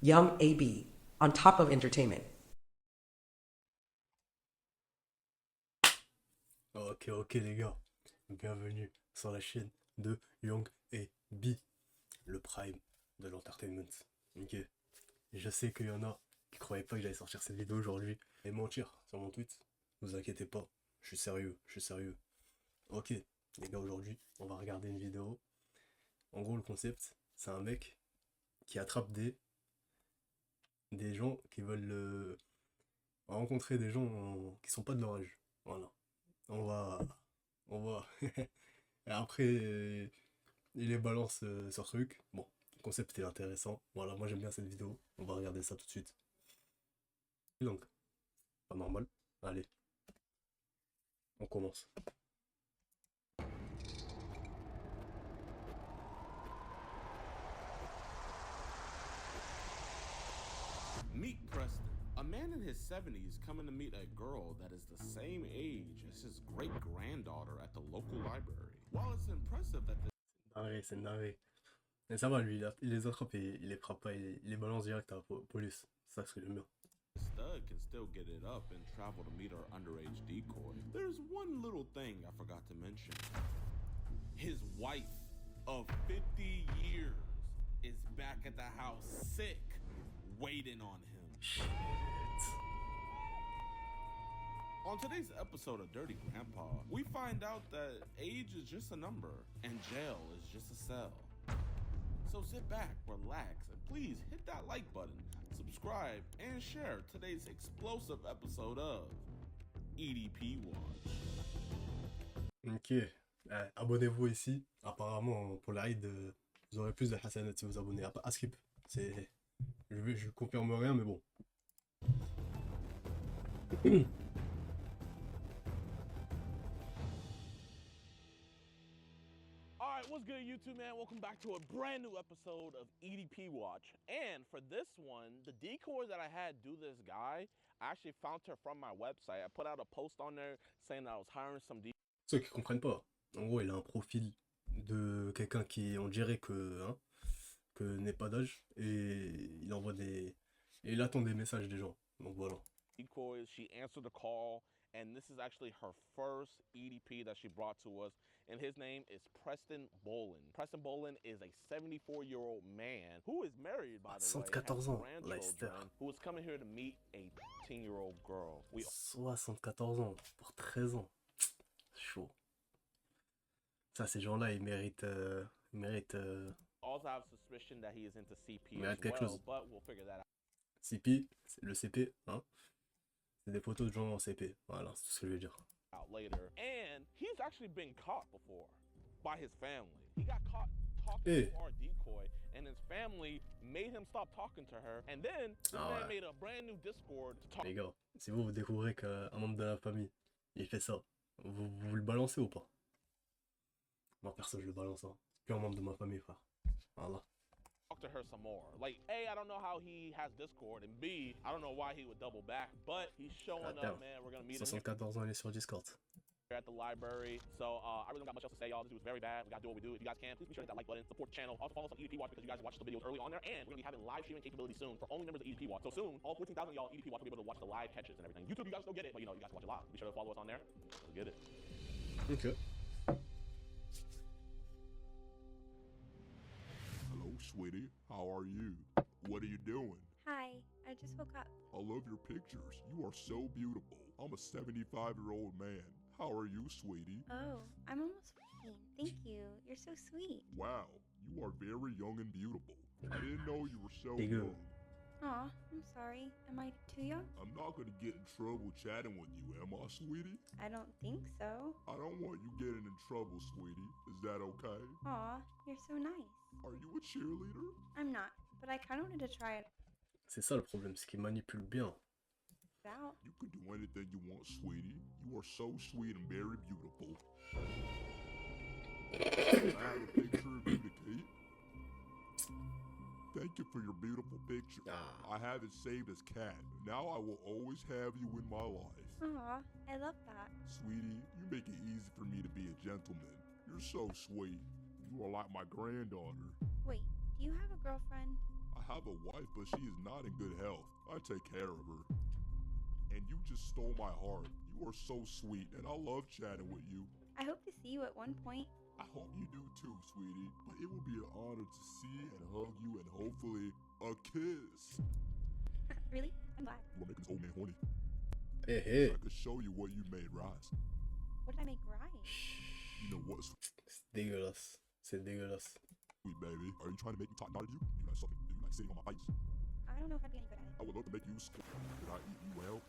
Yum AB, on top of entertainment. Ok, ok les gars, bienvenue sur la chaîne de Young et B, le prime de l'entertainment. Ok, je sais qu'il y en a qui croyaient pas que j'allais sortir cette vidéo aujourd'hui et mentir sur mon tweet. Ne vous inquiétez pas, je suis sérieux, je suis sérieux. Ok, les gars, aujourd'hui, on va regarder une vidéo. En gros, le concept, c'est un mec qui attrape des gens qui veulent rencontrer des gens qui sont pas de leur âge. Voilà. On va, on va. Et après, il les balance sur truc. Bon, le concept est intéressant. Voilà, moi j'aime bien cette vidéo. On va regarder ça tout de suite. Et donc, pas normal. Allez, on commence. Meet Preston, a man in his 70s coming to meet a girl that is the same age as his great granddaughter at the local library. While it's impressive that Dingue, c'est dingue. Mais ça va, lui, il les attrape et il les frappe pas. Il les balance direct à la police. C'est ça ce que j'aime bien. the stud can still get it up and travel to meet her underage decoy, there's one little thing I forgot to mention. His wife of 50 years is back at the house sick, waiting on him. Shit. On today's episode of Dirty Grandpa, we find out that age is just a number and jail is just a cell. So sit back, relax, and please hit that like button, subscribe, and share today's explosive episode of EDP Watch. Ok. Abonnez-vous ici. Apparemment, pour la ride, vous aurez plus de hasanat si vous abonnez. À skip. C'est. Je confirme rien, mais bon. Alright, what's good YouTube, man? Welcome back to a brand new episode of EDP Watch. And for this one, the decoy that I had do this guy, I actually found her from my website. I put out a post on there saying that I was hiring some Ceux qui comprennent pas. En gros, il a un profil de quelqu'un qui, on dirait que n'est pas d'âge. Et il envoie des. Et il attend des messages des gens. Donc voilà. decoys. She answered the call, and this is actually her first EDP that she brought to us. And his name is Preston Bolin. Preston Bolin is a 74-year-old man who is married, by the way, and has 74 ans, Leicester. grandchildren, who is coming here to meet a 13-year-old girl. We 74 ans pour 13 ans. Chaud. Ça, ces gens-là, ils méritent. Ils méritent. also have suspicion that he is into CP Mais as quelque well, chose. but we'll figure that CP, le CP, hein. C'est des photos de gens en CP. Voilà, c'est tout ce que je veux dire. out later. And he's actually been caught before by his family. He got caught talking Hey. to our decoy, and his family made him stop talking to her. And then this Ah man ouais. made a brand new Discord to talk. Les gars, si vous découvrez qu'un membre de la famille, il fait ça, vous le balancez ou pas? Moi, perso, je le balance. Hein. C'est plus un membre de ma famille, frère. Voilà. Talk to her some more. Like, A, I don't know how he has Discord, and B, I don't know why he would double back, but he's showing Goddamn. up, man. We're gonna meet him 74 ans, il est sur Discord. here at the library. So I really don't got much else to say, y'all. This dude is very bad. We gotta do what we do. If you guys can, please be sure to hit that like button, support the channel. Also follow us on EDP Watch because you guys watch the videos early on there, and we're gonna be having live streaming capability soon for only members of EDP Watch. So soon, all 14,000 of y'all EDP Watch will be able to watch the live catches and everything. YouTube, you guys still get it, but you know, you guys can watch it live. Be sure to follow us on there. We'll get it. Ok. Hello, sweetie. How are you? What are you doing? Hi, I just woke up. I love your pictures. You are so beautiful. I'm a 75-year-old man. How are you, sweetie? Oh, I'm almost 14. Thank you. You're so sweet. Wow, you are very young and beautiful. I didn't know you were so Dégueu. young. Aw, I'm sorry. Am I too young? I'm not gonna get in trouble chatting with you, am I, sweetie? I don't think so. I don't want you getting in trouble, sweetie. Is that okay? Aw, you're so nice. Are you a cheerleader? I'm not, but I kind of wanted to try it C'est ça le problème, c'est qu'il manipule bien. out. You can do anything you want, sweetie. You are so sweet and very beautiful. I have a picture of you to keep. Thank you for your beautiful picture. Ah. I have it saved as cat. Now I will always have you in my life. Aw, I love that. Sweetie, you make it easy for me to be a gentleman. You're so sweet. You are like my granddaughter. Wait, do you have a girlfriend? I have a wife, but she is not in good health. I take care of her. And you just stole my heart. You are so sweet, and I love chatting with you. I hope to see you at one point. I hope you do too, sweetie. But it will be an honor to see and hug you and hopefully a kiss. Really? I'm glad. You are making this old man horny. Hey, hey. So I could show you what you made rise. What did I make right? You know what's C'est dégueulasse. C'est dégueulasse. sweet, baby? Are you trying to make me talk out of you? You like sucking? Do you like sitting on my face? I don't know if I'd be any good at it. I would love to make you squirm. Did I eat you well?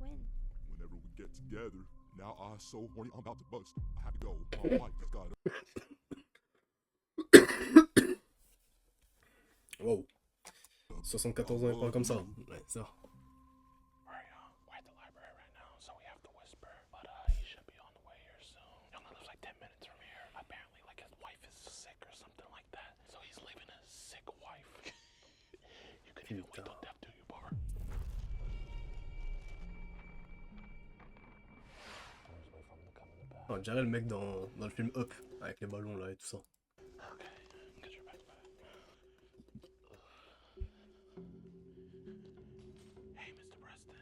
When? Whenever we get together. Now I'm so horny, I'm about to bust. I have to go. My wife just got up. Wow. 74 ans et parle comme ça. Ouais, ça. We're at the library right now, so we have to whisper. But he should be on the way here soon. He only lives like 10 minutes from here. Apparently, like his wife is sick or something like that. So he's leaving his sick wife. You can even wait till death do you part. On dirait le mec dans le film Up, avec les ballons là et tout ça. Okay, get your backpack. Hey, Mr. Preston.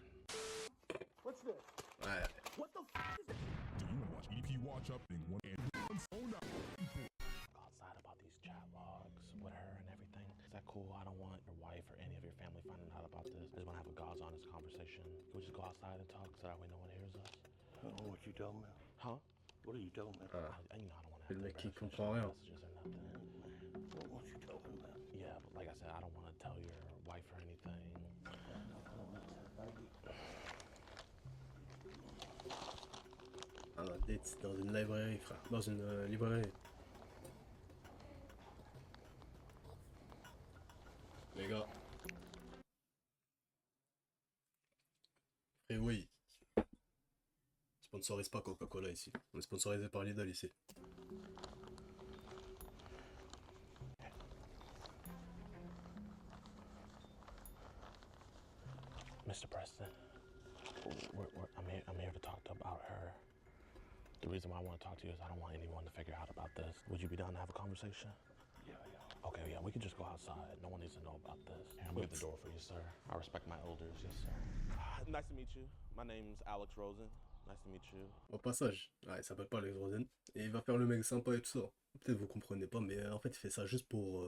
What's this? Ouais. What the f is it? Do you want to watch EDP Watch Up in one and one phone out? Outside about these chat logs with her and everything. Is that cool? I don't want your wife or any of your family finding out about this. I just want to have a God's honest conversation. Can we just go outside and talk so that way no one hears us? I don't know what you told me. Huh? What are you telling me? You know, I don't want to Le have mec qui to comprend rien. messages or nothing. What you talking about? Yeah, but like I said, I don't want to tell your wife or anything. Ah, date dans une librairie, frère. Dans une librairie. Les gars. Et oui. Sponsorise pas Coca-Cola ici. On est sponsorisé par Lidl ici. Mr. Preston, I'm here to talk about her. The reason why I want to talk to you is I don't want anyone to figure out about this. Would you be down to have a conversation? Yeah. Okay, yeah, we can just go outside. No one needs to know about this. I'm gonna get the door for you, sir. I respect my elders, yes, sir. Nice to meet you. My name's Alex Rosen. Nice to meet you. Au passage, ouais, il s'appelle pas Alex Rosen. Et il va faire le mec sympa et tout ça. Peut-être vous comprenez pas, mais en fait il fait ça juste pour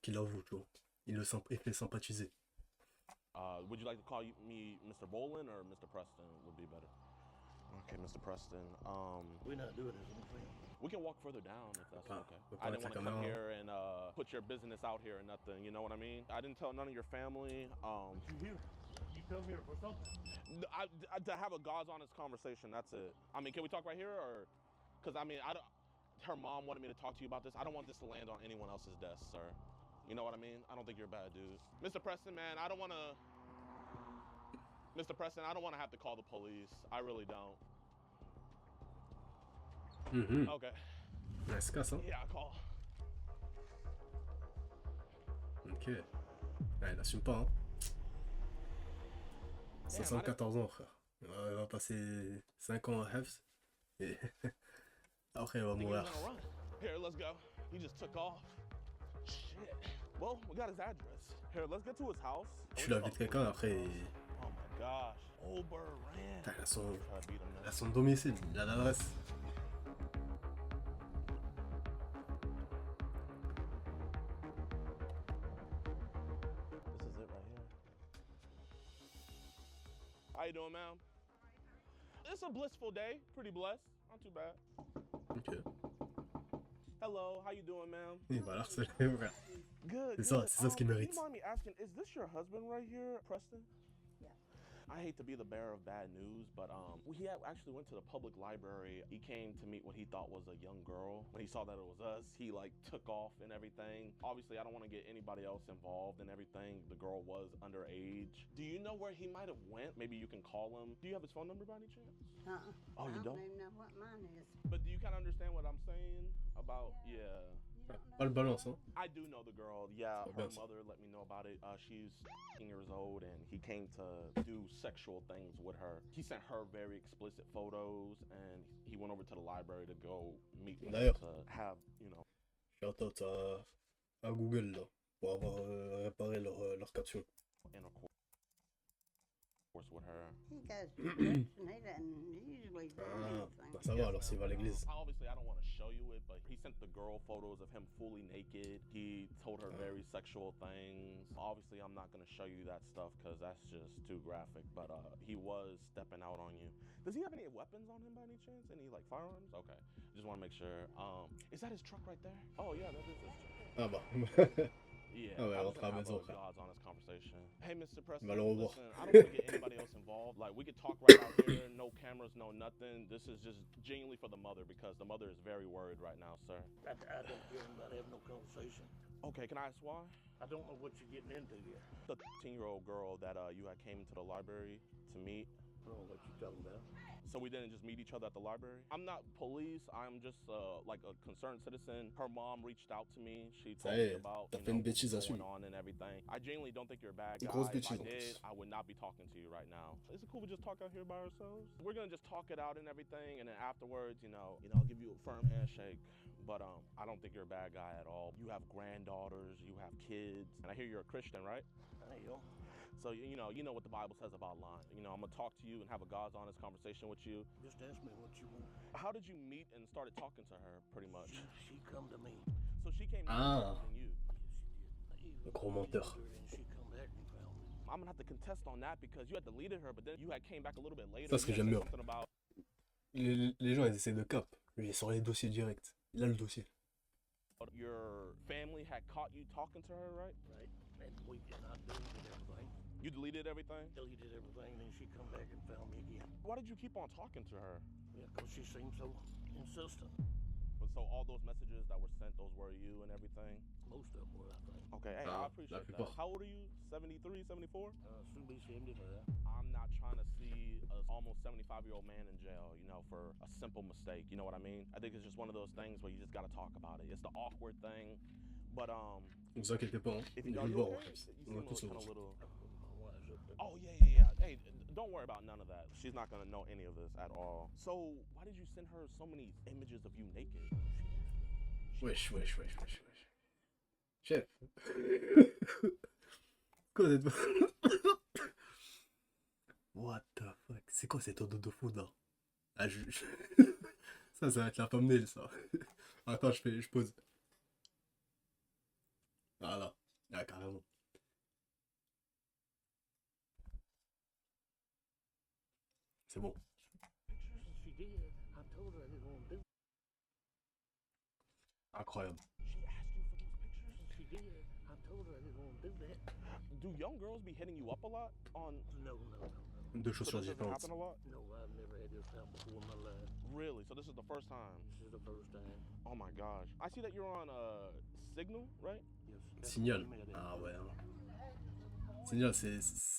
qu'il avoue, tu vois. Il fait sympathiser. Would you like to call me Mr. Bolin or Mr. Preston would be better? Okay, Mr. Preston. We're not doing this anything. We can walk further down if that's okay. we'll I didn't want to come down. here and put your business out here or nothing. You know what I mean? I didn't tell none of your family. You here? You come here for something? To have a God's honest conversation. That's it. I mean, can we talk right here or? Because I mean, I don't. Her mom wanted me to talk to you about this. I don't want this to land on anyone else's desk, sir. You know what I mean? I don't think you're a bad dude. Mr. Preston, man, I don't want to... Mr. Preston, I don't want to have to call the police. I really don't. Okay. Ouais, c'est casse, hein. Yeah, I'll call. Ok. Ouais, il assume pas, hein. 74 ans, frère. Il va passer 5 ans à Hefs. Et après, il va I think he mourir. was gonna run. Here, let's go. He just took off. Shit. Well, we got his address. Here, let's get to his house. Tu l'invites quelqu'un, après, Oh my gosh. Ober ran. il a son, Try to beat him il now. a son domicile, il a l'adresse. This is it right here. How you doing, ma'am? It's a blissful day. Pretty blessed. Not too bad. Ok. Hello, how you doing, ma'am? Il va l'harceler, frère. Good. C'est ça, good. c'est ça ce qu'il Do mérite. you mind me asking, is this your husband right here, Preston? Yeah. I hate to be the bearer of bad news, but he actually went to the public library. He came to meet what he thought was a young girl. When he saw that it was us, he like took off and everything. Obviously, I don't want to get anybody else involved and everything. The girl was underage. Do you know where he might have went? Maybe you can call him. Do you have his phone number by any chance? Oh, you I don't? don't even know what mine is. But do you kind of understand what I'm saying about, yeah. You don't know Pas le balance, hein. I do know the girl. Yeah, So her that's- mother let me know about it. She's 16 years old, and he came to do sexual things with her. He sent her very explicit photos, and he went over to the library to go meet with her D'ailleurs. to have, you know. Shout out à Google, là. pour avoir réparé leur capsule. intercourse with her. He goes to church and he doesn't usually do Ah, anything. bah ça va alors s'il va à l'église. Obviously, I don't want to show you it, but he sent the girl photos of him fully naked. He told her very sexual things. Obviously, I'm not going to show you that stuff because that's just too graphic, but he was stepping out on you. Does he have any weapons on him by any chance? Any, like, firearms? Okay. Just want to make sure. Is that his truck right there? Oh, yeah, that is his truck. Ah bah. Yeah, Ah ouais, I rentre just à la have maison, a frère. God's honest conversation. Hey, Mr. Preston, Va le revoir. listen, I don't want to get anybody else involved. Like, we could talk right out here, no cameras, no nothing. This is just genuinely for the mother because the mother is very worried right now, sir. I don't care about having no conversation. Okay, can I ask why? I don't know what you're getting into here. The 13-year-old girl that you had came into the library to meet. I don't know what you're talking about. So we didn't just meet each other at the library. I'm not police. I'm just like a concerned citizen. Her mom reached out to me. She told me about t'as fait une bêtise what's là-dessus. going on and everything. I genuinely don't think you're a bad guy. Grosse If I bêtise, en did, plus. I would not be talking to you right now. Is it cool we just talk out here by ourselves? We're gonna just talk it out and everything, and then afterwards, I'll give you a firm handshake. But I don't think you're a bad guy at all. You have granddaughters, you have kids, and I hear you're a Christian, right? I am. So you know what the Bible says about lying. I'm gonna talk to you and have a God's honest conversation with you. Just ask me what you want. How did you meet and started talking to her, pretty much? She come to me. So she came to Ah. you. Le gros menteur. And she come back and found me. I'm gonna have to contest on that because you had deleted her, but then you had came back a little bit later. Ça, ce que You had j'aime said bien. something about Les gens ils essaient de cap. Lui il sort les dossiers direct. Il a le dossier. your family had caught you talking to her, right? Right. And we and I deleted everything. You deleted everything. Deleted everything, and then she come back and found me again. Why did you keep on talking to her? Yeah, 'cause she seemed so insistent. But so all those messages that were sent, those were you and everything. Most of them were, I think. Okay, hey, Ah, I appreciate la that. plupart. How old are you? 73, 74? Soon be 75. I'm not trying to see a almost 75-year-old man in jail, for a simple mistake. You know what I mean? I think it's just one of those things where you just gotta talk about it. It's the awkward thing, but Ne vous inquiétez pas, hein. if Il you va are le you voir en okay? plus. You On va seem tous le kind voir. of little. My wife's up there. Oh yeah. Hey, don't worry about none of that. She's not gonna know any of this at all. So why did you send her so many images of you naked? Wesh. Chef. Quoi cette... What the fuck? C'est quoi cette odeur de fou là? Ah, ça va être la thumbnail ça. Attends, je pose. Voilà. Ah, carrément. C'est bon. She did. I told her I didn't want to do it. Incroyable. She asked you for those pictures? She did. I told her I didn't want to do that. Do young girls be hitting you up a lot on? No. Deux choses So sur this doesn't différentes. happen a lot? No, I've never had this happen before in my life. Really? So this is the first time? This is the first time. Oh my gosh. I see that you're on Signal, right? Yes. that's Signal. what we met at. Ah ouais. Hein. Signal, c'est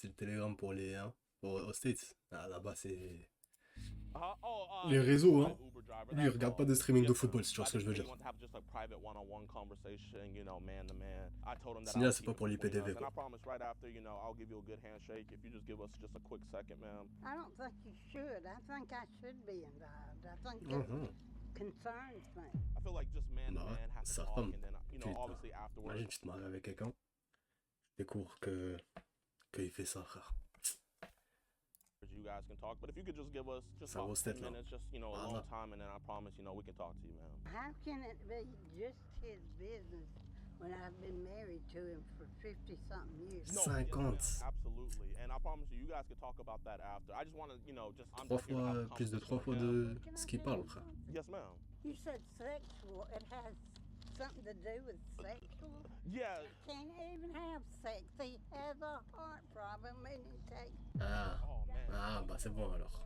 le télégramme pour les... Hein, aux States. Ah, là-bas, c'est... Les réseaux, hein. Lui, il regarde pas de streaming de football, si tu vois ce que je veux dire. Signal, c'est pas pour l'IPTV, quoi. I don't think you should. I think I should be involved. I think it concerns me. I feel like just man to Bah, man has to sa talk, femme. and then Putain. obviously afterwards. Imagine, tu te maries avec quelqu'un, tu découvres qu'il fait ça, frère. You guys can talk, but if you could just give us just Ça about vaut 10 cette là. minutes, just Ah, alone là. time, and then I promise we can talk to you, man. How can it be just his business when I've been married to him for 50-something years? No, 50. yes, ma'am, absolutely, and I promise you guys can talk about that after. I just want to, just I'm Trois just here to have a fois, plus de conversation 3 fois with him. de Can I ce qu'il tell parle, you frère. something? Yes, ma'am. You said sexual. It has something to do with sexual. Yeah. Can't even have sex. He has a heart problem and he takes. Ah, Oh man. ah, bah c'est bon alors.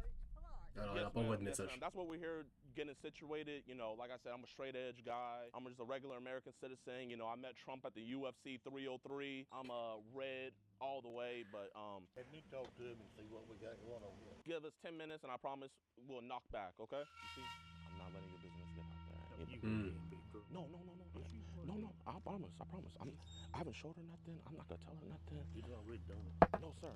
Alors, il a pas envoyé de Yes, message. ma'am. That's what we're here getting situated. Like I said, I'm a straight edge guy. I'm just a regular American citizen. I met Trump at the UFC 303. I'm a red all the way, but Let me talk to him and see what we got going on here. give us 10 minutes and I promise we'll knock back, okay? You see, I'm not letting your business get out there. You Mm. can't be true. No. No, I promise. I haven't showed her nothing. I'm not gonna tell her nothing. She's already done it. No, sir.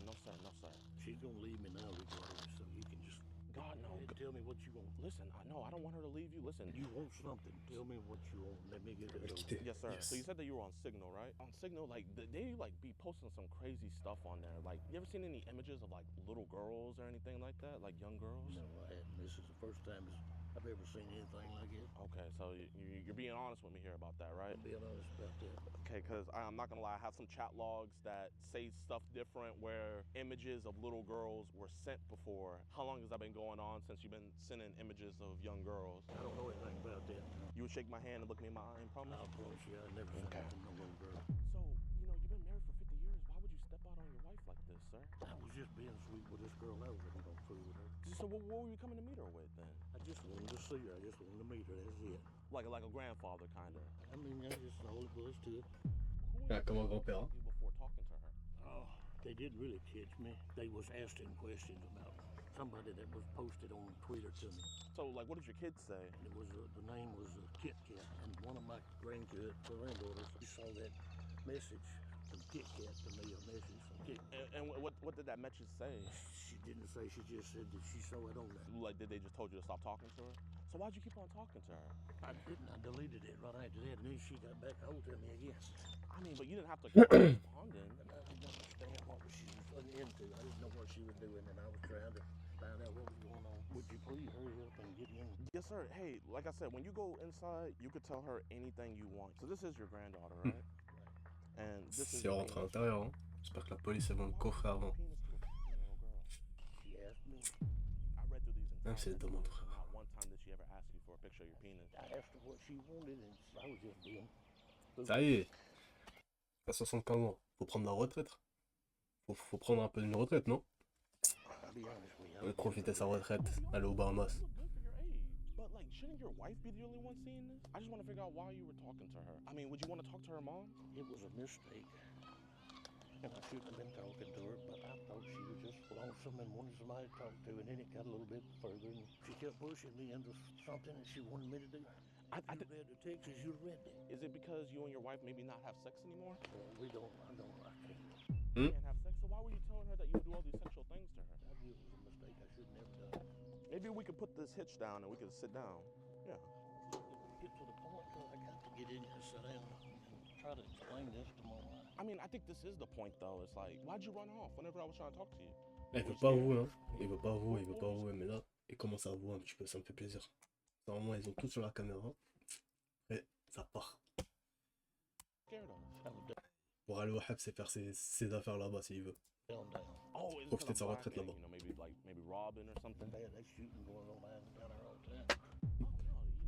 She's gonna leave me now regardless, so you can just God, no. Tell me what you want. Listen, I don't want her to leave you. Listen. You want something. Tell me what you want. Let me get it over. Quitter. Yes, sir. Yes. So you said that you were on Signal, right? On Signal, like, they like be posting some crazy stuff on there. Like, you ever seen any images of like little girls or anything like that? Like young girls? No, I haven't. This is the first time I've ever seen anything like it. Okay, so you're being honest with me here about that, right? I'm being honest about that. Okay, because I'm not gonna lie, I have some chat logs that say stuff different where images of little girls were sent before. How long has that been going on since you've been sending images of young girls? I don't know anything about that. You would shake my hand and look me in my eye and promise? I'll promise you I never seen nothing no little girl. So, you've been married for 50 years. Why would you step out on your wife like this, sir? I was just being sweet with this girl. I wasn't gonna fool with her. So what were you coming to meet her with then? I just wanted to see her. I just wanted to meet her. That's it. Like a grandfather, kind of. I mean, that's just all it was to it. Ah, comme un grand-père. Hein. Before talking to her. Oh, they didn't really catch me. They was asking questions about somebody that was posted on Twitter to me. So, like, what did your kids say? And it was the name was Kit Kat, and one of my granddaughters, she saw that message from Kit Kat to me, a message from Kit Kat. And what did that message say? She didn't say. She just said that she saw it on there. Like, did they just told you to stop talking to her? So why'd you keep on talking to her? I didn't. I deleted it right after that, and then she got back hold of me again. I mean, but you didn't have to keep on responding. And I didn't understand what she was into. I didn't know what she was doing, and I was trying to find out what was going on. Would you please hurry up and get in? Yes, sir. Hey, like I said, when you go inside, you could tell her anything you want. So this is your granddaughter, right? And this is Si on rentre à l'intérieur, hein. J'espère que la police elle va me coffrer avant. She asked me. I read through these Même si elle entire demande, messages. frère. Not one time did she ever ask you for a picture of your penis. I asked her what she wanted, and I was just being. Ça y est. À 75 ans, faut prendre la retraite. Faut prendre un peu d'une retraite, non? I'll be honest with you. Profiter de sa retraite, aller aux Bahamas. You look good for your age. But, like, shouldn't your wife be the only one seeing this? I just want to figure out why you were talking to her. I mean, would you want to talk to her mom? It was a mistake. And I shouldn't have been talking to her, but I thought she was just lonesome and wanted somebody to talk to, and then it got a little bit further, and she kept pushing me into something that she wanted me to do. I If you read the text, you'd read it. Is it because you and your wife maybe not have sex anymore? Well, I can't. You can't have sex, so why were you telling her that you would do all these sexual things to her? I knew it was a mistake. I should never done. Maybe we could put this hitch down and we could sit down. Yeah. Get to the point where I got to get in here, sit down, and try to explain this to my wife. I mean, I think this is the point, though. It's like, why'd you run off whenever I was trying to talk to you? Là, il veut pas avouer, hein. Il veut pas avouer, mais là, il commence à avouer un petit peu, ça me fait plaisir. Normalement, ils ont tout sur la caméra. Et ça part. Scared of us. Pour aller au Hab, c'est faire ses affaires là-bas s'il veut. Down. Oh, it's Profiter de sa kind of retraite black, là-bas. maybe robbing or something. Bad, they shooting going on down there all the time. Oh,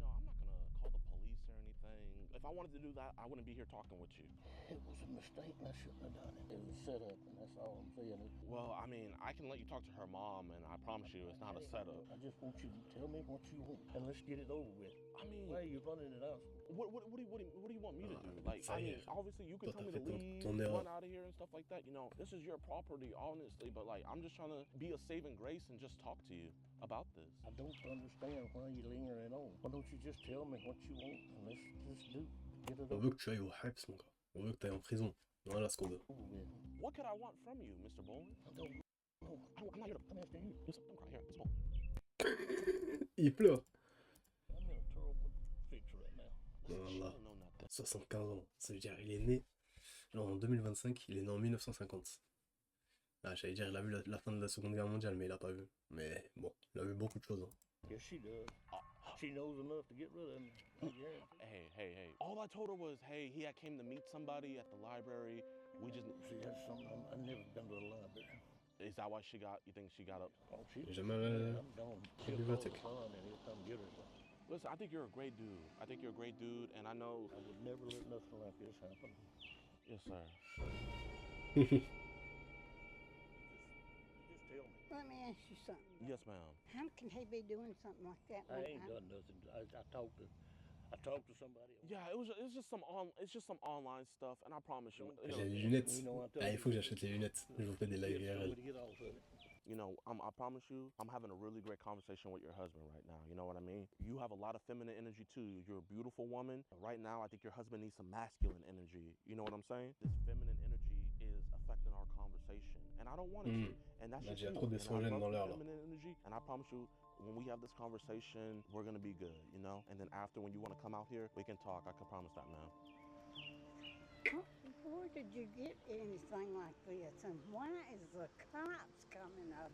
no, I'm not gonna call the police or anything. If I wanted to do that, I wouldn't be here talking with you. It was a mistake, and I shouldn't have done it. It was set up, and that's all I'm saying. Well, I mean, I can let you talk to her mom, and I promise you it's not a setup. I just want you to tell me what you want, and let's get it over with. I mean, Why are you running it out? what do you want me to do? Like, I mean, obviously you can tell me to leave, ton run erreur. out of here and stuff like that. You know, this is your property, honestly. But like, I'm just trying to be a saving grace and just talk to you about this. I don't understand why you're lingering on. Why don't you just tell me what you want, and let's just get it On over veut que tu ailles au Hab, mon gars. On veut que tu ailles en prison. Voilà ce qu'on veut. with. What could I want from you, Mr. Bowling? I don't know. I'm not here to. I'm asking you. Listen, don't cry here. It's Bowling. Il pleure. I'm in a terrible fix right now. Voilà. She don't know nothing. 75 ans. Ça veut dire il est né. Genre en 2025, il est né en 1950. Ah, j'allais dire, il a vu la fin de la Seconde Guerre mondiale, mais il a pas vu. Mais bon, il a vu beaucoup de choses. Hein. Yes, she does. She knows enough to get rid of me. Hey. All I told her was, hey, he came to meet somebody at the library. We just. See, that's something I've never been to the library. Is that why you think she got up? Oh, she J'ai jamais allé I'm gone. à la She'll call the bibliothèque. son and he'll come get her. Listen, I think you're a great dude. And I know. I would never let nothing like this happen. Yes, sir. Just tell me. Let me ask you something. Yes, ma'am. How can he be doing something like that? I when ain't done nothing. I talked to somebody. Yeah, it's just some online stuff, and I promise you. J'ai les lunettes. Ah, il faut que j'achète les lunettes. Je vous fais des live IRL. To get off of it. You know, I promise you, I'm having a really great conversation with your husband right now. You know what I mean? You have a lot of feminine energy too. You're a beautiful woman. Right now, I think your husband needs some masculine energy. You know what I'm saying? This feminine energy is affecting our conversation, and I don't want it to. And that's Là, just il y a you. trop And I d'estrogène love dans your l'air là. feminine energy. And I promise you, when we have this conversation, we're gonna be good, you know? And then after, when you wanna come out here, we can talk. I can promise that, man. Where did you get anything like this? And why is the cops coming up?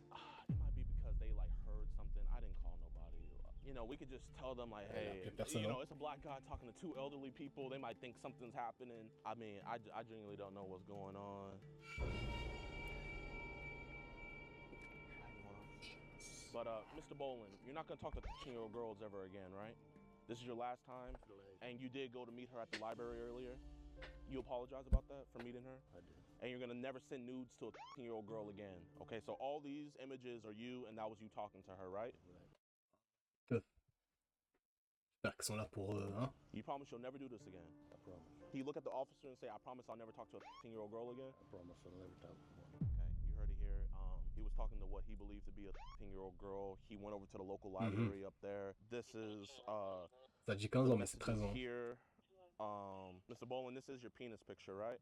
It might be because they like heard something. I didn't call nobody. You know, we could just tell them like, hey, you know, it's a black guy talking to two elderly people. They might think something's happening. I mean, I genuinely don't know what's going on. But Mr. Bolin, you're not gonna talk to 15-year-old girls ever again, right? This is your last time, and you did go to meet her at the library earlier. You apologize about that for meeting her? I did. And you're gonna never send nudes to a 15-year-old girl again. Okay, so all these images are you, and that was you talking to her, right? J'espère qu'ils sont là pour hein. You promise you'll never do this again? I promise. Can you look at the officer and say, I promise I'll never talk to a 15-year-old girl again? I promise I'll never talk to one. Okay, you heard it here. He was talking to what he believed to be a 15-year-old girl. He went over to the local library up there. This is Ça dit 15 ans, mais c'est 13 ans. Here, Mr. Bolin, this is your penis picture, right?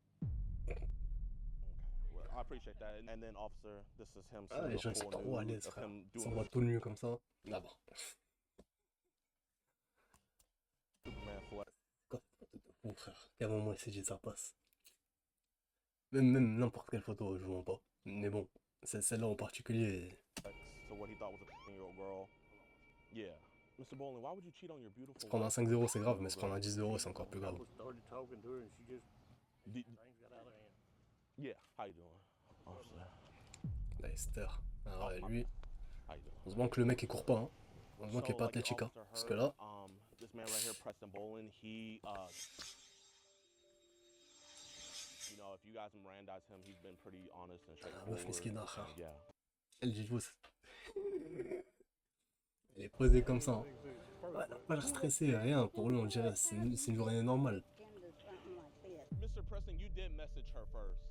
Well, I appreciate that. And then, officer, this is him. Ah, les gens, ils sont trop à l'aise, frère. Ils s'envoient tout nu comme ça. Là-bas. Bon, frère, qu'à un moment, essayer ça passe. Même n'importe quelle photo, je vois pas. Mais bon, celle-là en particulier. So what he thought was a 15-year-old girl. Yeah. Mr. Bolin, why would you cheat on your beautiful Se prendre un 5-0, c'est grave, mais se prendre un 10-0, c'est encore plus grave. Started talking to her and she just things got out of hand. Yeah, how you doing? Officer. Là, Esther. Ah ouais, lui. How you doing? Heureusement que le mec il court pas, hein. Heureusement qu'il est pas athlétique, hein. Parce que là. This man right here, Preston Bolin, he you know, if you guys Mirandize him, he's been pretty honest and straightforward. Meuf mesquina, frère. Yeah. Elle dit vous. Elle est posée comme ça. Hein. Ouais, elle a pas l'air stressée, rien. Pour lui, on dirait c'est une journée normale. Mr. Preston, you did message her first.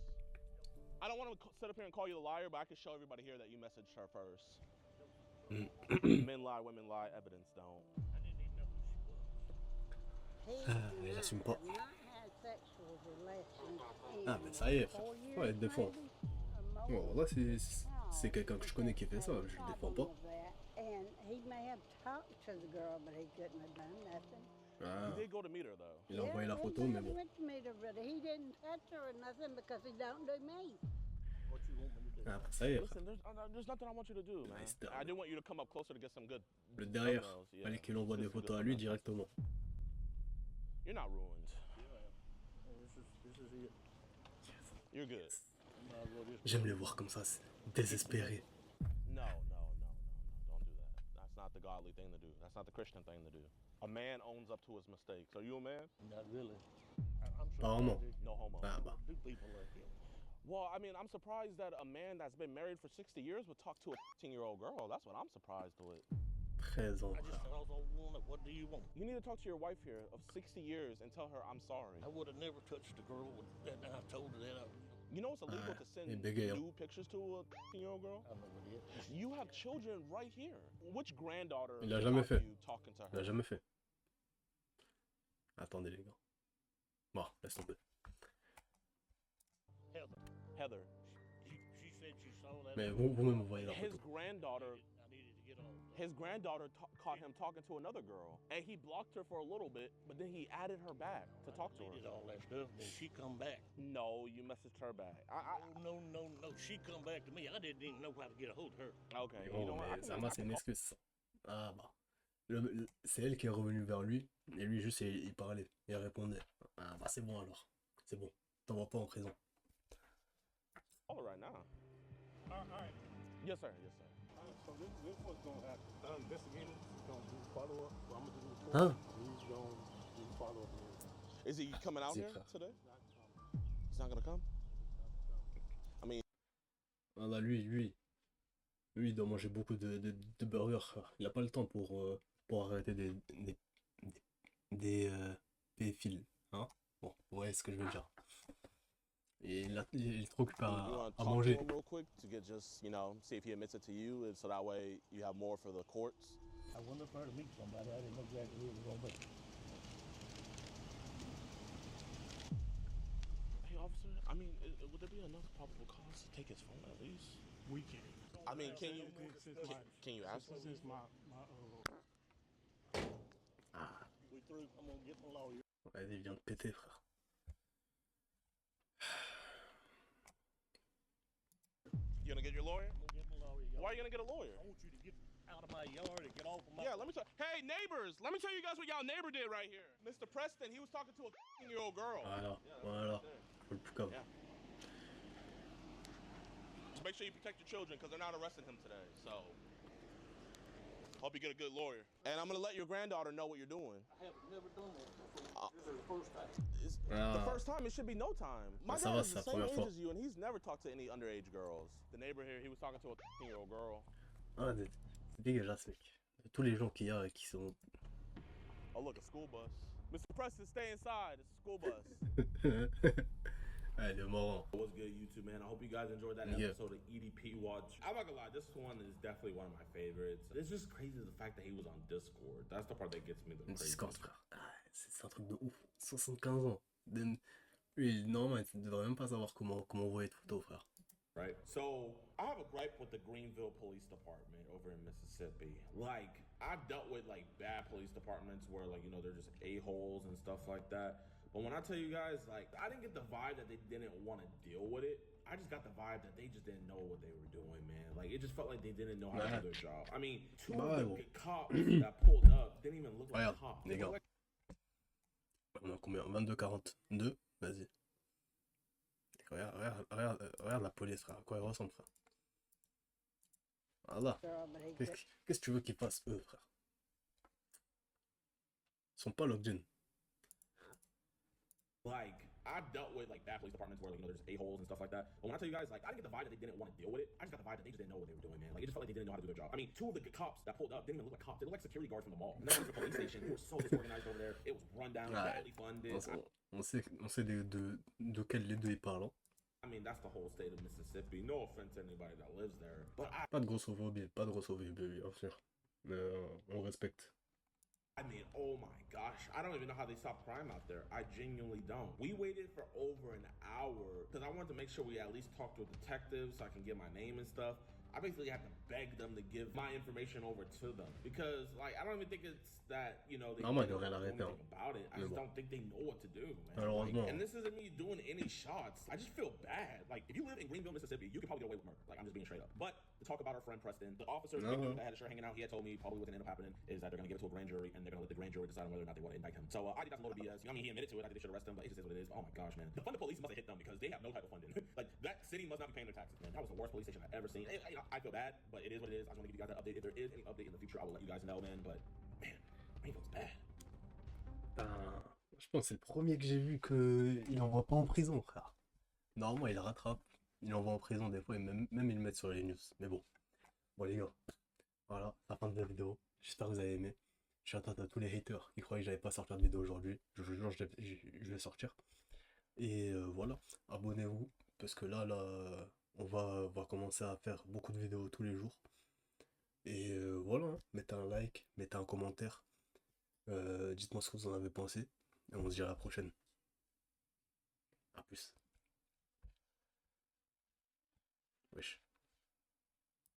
I don't want to sit up here and call you a liar, but I can show everybody here that you messaged her first. Men lie, women lie, evidence don't. Il assume pas. Ah, mais ça y est, frère. Ouais, elle te défend. Bon, là, c'est quelqu'un que je connais qui fait ça, je le défends pas. Ah. Il a envoyé la photo, mais bon. Ah, ça y est, frère. Listen, there's nothing I want you to do, man. I do want you to come up closer to get some good. Le derrière, fallait qu'il envoie des photos à lui directement. You're not ruined. This is it. You're good. J'aime les voir comme ça, c'est désespéré. No, don't do that. That's not the godly thing to do. That's not the Christian thing to do. A man owns up to his mistakes. Are you a man? Not really. I'm Pas vraiment. No homo. Ah bah. Do people like him? Well, I mean, I'm surprised that a man that's been married for 60 years would talk to a 15-year-old girl. That's what I'm surprised with. 13 ans. I just thought I want it. What do you want? You need to talk to your wife here of 60 years and tell her I'm sorry. I would have never touched a girl with that. I told her that. You know it's illegal to send nude pictures to a 15-year-old girl? I know it is. You have children right here. Which granddaughter Il a jamais fait. you talking to her? Il a jamais fait. Attendez les gars. Bon, laisse tomber. Heather. She said she saw that. Mais vous-même vous voyez la His photo. granddaughter, I needed to get on. his granddaughter caught him talking to another girl, and he blocked her for a little bit, but then he added her back to talk to her. Did all that stuff, then she come back. No, you messaged her back. No. She come back to me. I didn't even know how to get a hold of her. Okay. Oh, mais ça c'est une excuse. Ça. Ah bah. C'est elle qui est revenue vers lui, et lui juste il parlait, il répondait. Ah bah c'est bon alors. C'est bon. T'en vas pas en prison. All right now. All right. Yes, sir. So this what's gonna happen. Investigator is gonna do follow up. I'm gonna do the report. Huh? He's gonna do follow up. Is he coming out here today? He's not gonna come. I mean. Ah bah lui il doit manger beaucoup de burgers. Il a pas le temps pour arrêter des pédophiles. Hein? Bon, vous voyez ce que je veux dire. Et il est trop occupé à manger. Real quick to get just, you know, see if he admits it to you, and so that way you have more for the courts. I went up there to meet somebody. I didn't know exactly who it was gonna be. Hey, officer? I mean, would there be enough probable cause to take his phone at least? We can. I mean, can you ask him? This is my Ah, We through. I'm gonna get my lawyer. vas-y, viens de péter, frère. You gonna get your lawyer? I'm gonna get my lawyer. Y'all. Why are you gonna get a lawyer? I want you to get out of my yard and get off of my. Yeah, let me tell. Hey, neighbors, let me tell you guys what y'all neighbor did right here. Mr. Preston, he was talking to a 15-year-old girl. Voilà. Faut le plus comme. Yeah. Just make sure you protect your children because they're not arresting him today. So, hope you get a good lawyer. And I'm gonna let your granddaughter know what you're doing. I have never done that before. This is the first time. The first time, it should be no time. My Ça dad va, is c'est the la same première age fois. as you, and he's never talked to any underage girls. The neighbor here, he was talking to a 15-year-old girl. Ah, c'est dégueulasse, mec. Tous les gens qu'il y a qui sont. Oh, look, a school bus. Mr. Preston, stay inside. It's a school bus. Ah, il est marrant. What's good, YouTube, man? I hope you guys enjoyed that Yeah. episode of EDP Watch. I'm not gonna lie, this one is definitely one of my favorites. It's just crazy the fact that he was on Discord. That's the part that gets me the crazy. Discord, frère. Ah, c'est un truc de ouf. 75 ans. Lui, normalement, il devrait même pas savoir comment envoyer de photos, frère. Right? So, I have a gripe with the Greenville Police Department over in Mississippi. Like, I've dealt with, like, bad police departments where, like, you know, they're just a-holes and stuff like that. But when I tell you guys, like, I didn't get the vibe that they didn't want to deal with it. I just got the vibe that they just didn't know what they were doing, man. Like, it just felt like they didn't know how to do their job. I mean, two of the cops that pulled up didn't even look like Regarde, cops. les gars. On a combien? 22,42. Vas-y. Regarde la police, frère. À quoi elle ressemble, frère? Voilà. Qu'est-ce que tu veux qu'ils fassent, eux, frère? Ils sont pas logged-in. Like, I've dealt with, like, bad police departments where, like, you know, there's a-holes and stuff like that. But when I tell you guys, like, I didn't get the vibe that they didn't want to deal with it. I just got the vibe that they just didn't know what they were doing, man. Like, it just felt like they didn't know how to do their job. I mean, two of the cops that pulled up didn't even look like cops. They looked like security guards from the mall. And then I went to the police station. They were so disorganized over there. It was run down, badly funded. On sait de quel les deux ils parlent. Hein. I mean, that's the whole state of Mississippi. No offense to anybody that lives there. But Pas de grossophobie, bien sûr. Mais on respecte. I mean, oh my gosh. I don't even know how they stop crime out there. I genuinely don't. We waited for over an hour because I wanted to make sure we at least talked to a detective so I can get my name and stuff. I basically had to beg them to give my information over to them because, like, I don't even think it's that, you know, they don't know anything about it. I just don't think they know what to do, man. Like, and this isn't me doing any shots. I just feel bad. Like, if you live in Greenville, Mississippi, you can probably get away with murder. Like, I'm just being straight up. But to talk about our friend Preston, the officer that had a shirt hanging out, he had told me probably what's going to end up happening is that they're going to give it to a grand jury and they're going to let the grand jury decide on whether or not they want to indict him. So I think that's a load of BS. You know, I mean, he admitted to it. I think they should arrest him, but it just is what it is. Oh my gosh, man. The funded police must have hit them because they have no type of funding. Like, that city must not be paying their taxes, man. That was the worst police station I've ever seen. I feel bad, but it is what it is. I just want to give you guys that update. If there is any update in the future, I will let you guys know, man. But man, Greenville's bad. Je pense que c'est le premier que j'ai vu qu'il l'envoie pas en prison, frère. Normalement, il rattrape, il l'envoie en prison des fois et même il le met sur les news. Mais bon, les gars, voilà, c'est la fin de la vidéo. J'espère que vous avez aimé. Je suis à tous les haters qui croyaient que j'allais pas sortir de vidéo aujourd'hui. Je vous jure, je vais sortir. Et voilà, abonnez-vous parce que là, on va commencer à faire beaucoup de vidéos tous les jours. Et voilà, hein. Mettez un like, mettez un commentaire. Dites-moi ce que vous en avez pensé. Et on se dit à la prochaine. A plus. Wesh.